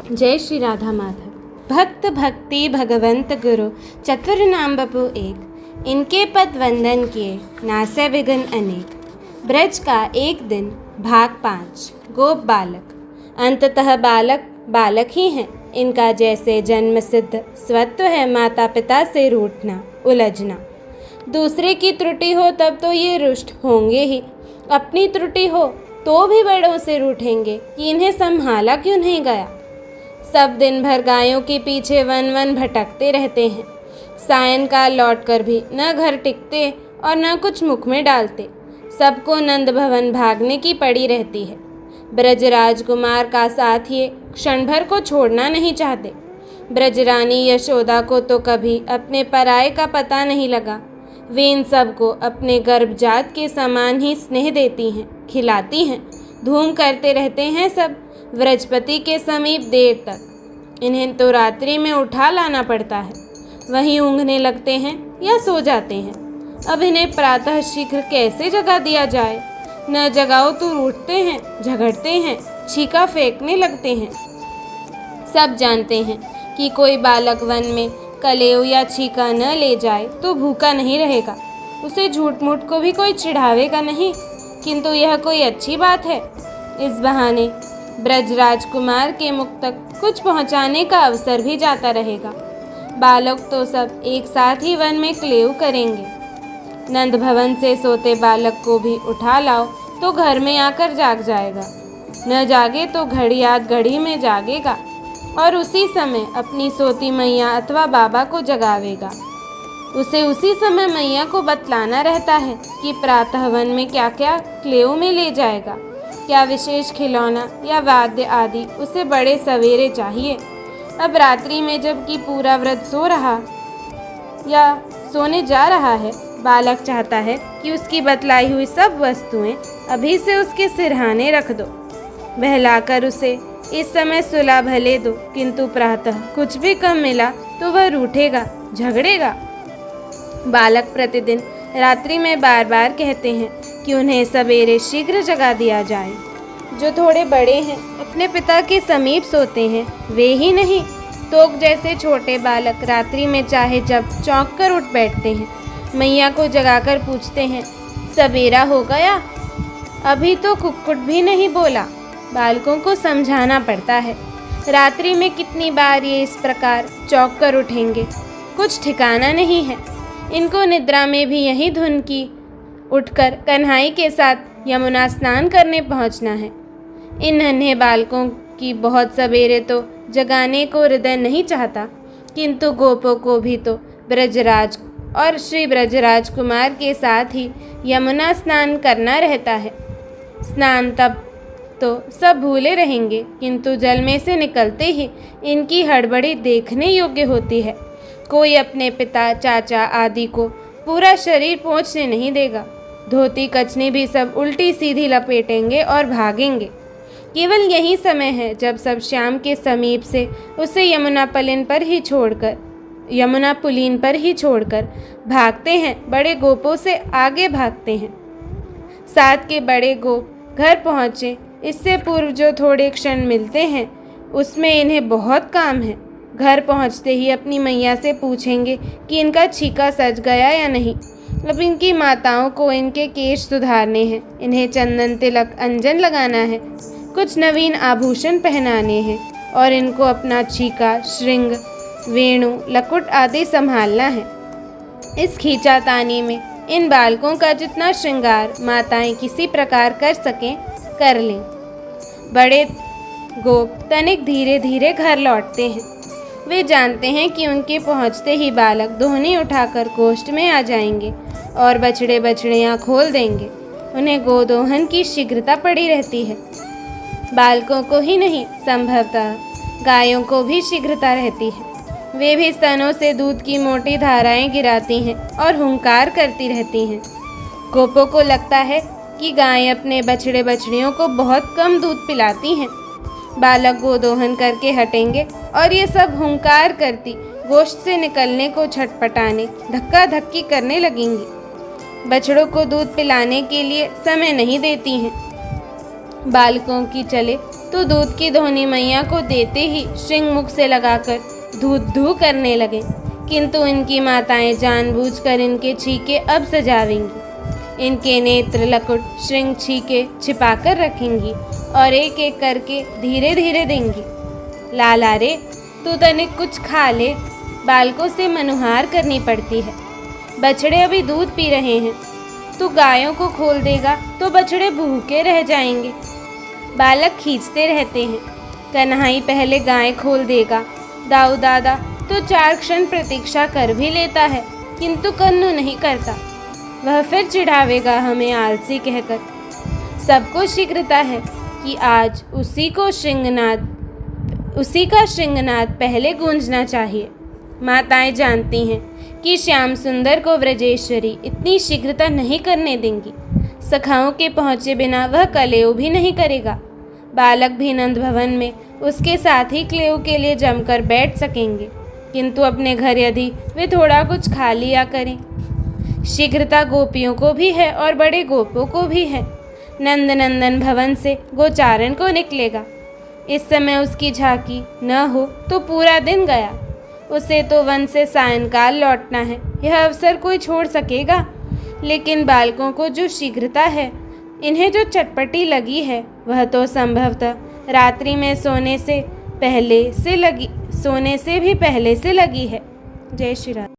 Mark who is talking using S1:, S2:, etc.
S1: जय श्री राधा माधव। भक्त भक्ति भगवंत गुरु चतुर नाम बपु एक, इनके पद वंदन किए नासे विघ्न अनेक। ब्रज का एक दिन भाग 5। गोप बालक। अंततः बालक बालक ही हैं। इनका जैसे जन्म सिद्ध स्वत्व है माता पिता से रूठना उलझना। दूसरे की त्रुटि हो तब तो ये रुष्ट होंगे ही, अपनी त्रुटि हो तो भी बड़ों से रूठेंगे कि इन्हें संभाला क्यों नहीं गया। सब दिन भर गायों के पीछे वन वन भटकते रहते हैं। सायंकाल लौटकर भी न घर टिकते और न कुछ मुख में डालते। सबको नंद भवन भागने की पड़ी रहती है। ब्रज राजकुमार का साथ ये क्षण भर को छोड़ना नहीं चाहते। ब्रजरानी यशोदा को तो कभी अपने पराये का पता नहीं लगा। वे इन सबको अपने गर्भजात के समान ही स्नेह देती हैं, खिलाती हैं। धूम करते रहते हैं सब व्रजपति के समीप देर तक। इन्हें तो रात्रि में उठा लाना पड़ता है, वहीं ऊँघने लगते हैं या सो जाते हैं। अब इन्हें प्रातः शीघ्र कैसे जगा दिया जाए। न जगाओ तो रूठते हैं, झगड़ते हैं, छीका फेंकने लगते हैं। सब जानते हैं कि कोई बालक वन में कलेव या छीका न ले जाए तो भूखा नहीं रहेगा। उसे झूठ मूठ को भी कोई चिढ़ावेगा नहीं, किंतु यह कोई अच्छी बात है। इस बहाने ब्रज राजकुमार के मुख तक कुछ पहुंचाने का अवसर भी जाता रहेगा। बालक तो सब एक साथ ही वन में क्लेव करेंगे। नंद भवन से सोते बालक को भी उठा लाओ तो घर में आकर जाग जाएगा, न जागे तो घड़ियात घड़ी में जागेगा और उसी समय अपनी सोती मैया अथवा बाबा को जगावेगा। उसे उसी समय मैया को बतलाना रहता है कि प्रातः वन में क्या क्या क्लेव में ले जाएगा, क्या विशेष खिलौना या वाद्य आदि उसे बड़े सवेरे चाहिए। अब रात्रि में जबकि पूरा व्रत सो रहा या सोने जा रहा है, बालक चाहता है कि उसकी बतलाई हुई सब वस्तुएं अभी से उसके सिरहाने रख दो। बहलाकर उसे इस समय सुला भले दो, किंतु प्रातः कुछ भी कम मिला तो वह रूठेगा, झगड़ेगा। बालक प्रतिदिन रात्रि में बार बार कहते हैं कि उन्हें सवेरे शीघ्र जगा दिया जाए। जो थोड़े बड़े हैं अपने पिता के समीप सोते हैं, वे ही नहीं, तोक जैसे छोटे बालक रात्रि में चाहे जब चौंक कर उठ बैठते हैं। मैया को जगाकर पूछते हैं, सवेरा हो गया? अभी तो कुक्कुट भी नहीं बोला। बालकों को समझाना पड़ता है। रात्रि में कितनी बार ये इस प्रकार चौंक कर उठेंगे, कुछ ठिकाना नहीं है। इनको निद्रा में भी यही धुन की उठकर कन्हाई के साथ यमुना स्नान करने पहुंचना है। इन नन्हे बालकों की बहुत सवेरे तो जगाने को हृदय नहीं चाहता, किंतु गोपों को भी तो ब्रजराज और श्री ब्रजराज कुमार के साथ ही यमुना स्नान करना रहता है। स्नान तब तो सब भूले रहेंगे, किंतु जल में से निकलते ही इनकी हड़बड़ी देखने योग्य होती है। कोई अपने पिता चाचा आदि को पूरा शरीर पोंछने नहीं देगा। धोती कचनी भी सब उल्टी सीधी लपेटेंगे और भागेंगे। केवल यही समय है जब सब श्याम के समीप से उसे यमुना पुलीन पर ही छोड़कर भागते हैं। बड़े गोपों से आगे भागते हैं। साथ के बड़े गोप घर पहुँचे इससे पूर्व जो थोड़े क्षण मिलते हैं उसमें इन्हें बहुत काम है। घर पहुँचते ही अपनी मैया से पूछेंगे कि इनका छीका सज गया या नहीं। अब इनकी माताओं को इनके केश सुधारने हैं, इन्हें चंदन तिलक अंजन लगाना है, कुछ नवीन आभूषण पहनाने हैं और इनको अपना छीका श्रृंग वेणु लकुट आदि संभालना है। इस खींचातानी में इन बालकों का जितना श्रृंगार माताएं किसी प्रकार कर सकें कर लें। बड़े गोप तनिक धीरे धीरे घर लौटते हैं। वे जानते हैं कि उनके पहुंचते ही बालक दोहनी उठाकर गोष्ठ में आ जाएंगे और बछड़े बछड़ियाँ खोल देंगे। उन्हें गोदोहन की शीघ्रता पड़ी रहती है। बालकों को ही नहीं, संभवतः गायों को भी शीघ्रता रहती है। वे भी स्तनों से दूध की मोटी धाराएं गिराती हैं और हुंकार करती रहती हैं। गोपों को लगता है कि गायें अपने बछड़े बछड़ियों को बहुत कम दूध पिलाती हैं। बालक गोदोहन करके हटेंगे और ये सब हुंकार करती गोश्त से निकलने को छटपटाने धक्का धक्की करने लगेंगी। बछड़ों को दूध पिलाने के लिए समय नहीं देती हैं। बालकों की चले तो दूध की धोनी मैया को देते ही श्रृंग मुख से लगाकर धू धू करने लगे, किंतु इनकी माताएं जानबूझकर इनके छीके अब सजावेंगी। इनके नेत्र लकुट श्रृंग छीके छिपाकर रखेंगी और एक एक करके धीरे धीरे देंगी। लाला रे, तू तनिक कुछ खा ले, बालकों से मनुहार करनी पड़ती है। बछड़े अभी दूध पी रहे हैं, तू गायों को खोल देगा तो बछड़े भूखे रह जाएंगे। बालक खींचते रहते हैं, कन्हाई पहले गाय खोल देगा। दाऊ दादा तो 4 क्षण प्रतीक्षा कर भी लेता है, किंतु कन्नू नहीं करता। वह फिर चिढ़ावेगा हमें आलसी कहकर। सबको शीघ्रता है कि आज उसी का श्रृंगनाद पहले गूंजना चाहिए। माताएं जानती हैं कि श्याम सुंदर को व्रजेश्वरी इतनी शीघ्रता नहीं करने देंगी। सखाओं के पहुँचे बिना वह कलेऊ भी नहीं करेगा। बालक भी नंद भवन में उसके साथ ही क्लेऊ के लिए जमकर बैठ सकेंगे, किंतु अपने घर यदि वे थोड़ा कुछ खा लिया करें। शीघ्रता गोपियों को भी है और बड़े गोपों को भी है। नंद नंदन भवन से गोचारण को निकलेगा। इस समय उसकी झांकी न हो तो पूरा दिन गया। उसे तो वन से सायंकाल लौटना है, यह अवसर कोई छोड़ सकेगा? लेकिन बालकों को जो शीघ्रता है, इन्हें जो चटपटी लगी है, वह तो संभवतः रात्रि में सोने से भी पहले से लगी है। जय श्री राम।